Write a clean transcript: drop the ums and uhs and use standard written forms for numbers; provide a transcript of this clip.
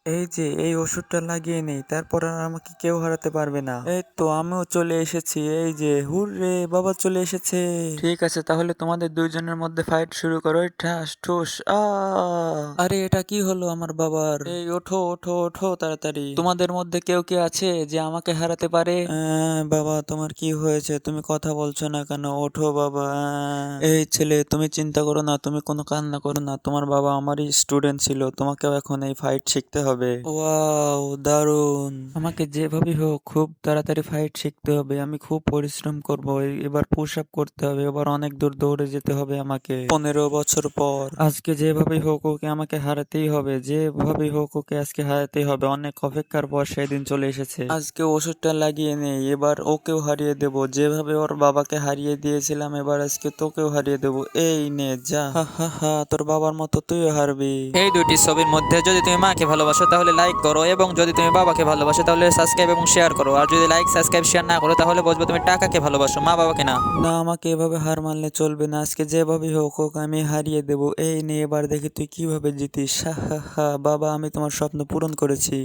এই যে এই ওষুধটা লাগিয়ে নেই, তারপর আর আমাকে কেউ হারাতে পারবে না। এই তো আমিও চলে এসেছি, এই যে হুররে, বাবা চলে এসেছে। ঠিক আছে, তাহলে তোমাদের দুইজনের মধ্যে ফাইট শুরু করো। এই ঠাস ঠুস আরে এটা কি হলো আমার বাবার? এই ওঠো ওঠো ওঠো তাড়াতাড়ি। তোমাদের মধ্যে কেউ কে আছে যে আমাকে হারাতে পারে? বাবা তোমার কি হয়েছে? তুমি কথা বলছো না কেন? ওঠো বাবা। এই ছেলে, তুমি চিন্তা করো না, তুমি কোনো কান্না করো না। তোমার বাবা আমারই স্টুডেন্ট ছিল, তোমাকেও এখন এই ফাইট শিখতে হবে। ওয়াও, দারুণ। আমাকে যেভাবে হোক খুব তাড়াতাড়ি ফাইট শিখতে হবে। আমি খুব পরিশ্রম করব। এবার পুশ আপ করতে হবে, এবার অনেক দূর দৌড়ে যেতে হবে আমাকে। 15 বছর পর আজকে যেভাবেই হোক ওকে আমাকে হারাতেই হবে। যেভাবেই হোক ওকে আজকে হারাতেই হবে। অনেক অপেক্ষার পর সেদিন চলে এসেছে। আজকে ওষুধটা লাগিয়ে নেই, এবার ওকেও হারিয়ে দেব। যেভাবে ওর বাবাকে হারিয়ে দিয়েছিলাম, এবার আজকে তোকেও হারিয়ে দেব। এই নে যা, হা হা হা, তোর বাবার মতো তুইও হারবি। এই দুইটি ছবির মধ্যে যদি তুমি মাকে ভালোবাসো তাহলে লাইক করো, এবং যদি তুমি বাবাকে ভালোবাসো তাহলে সাবস্ক্রাইব এবং শেয়ার করো। আর যদি লাইক সাবস্ক্রাইব শেয়ার না করো তাহলে বুঝবো তুমি টাকাকে ভালোবাসো, মা বাবাকে না। না, আমাকে এভাবে হার মানলে চলবে না। আজকে যেভাবেই হোক ওকে আমি হারিয়ে দেব। এই নে, এবার দেখি তুই কিভাবে জিতিস। হা হা হা, বাবা আমি তোমার স্বপ্ন পূরণ করেছি।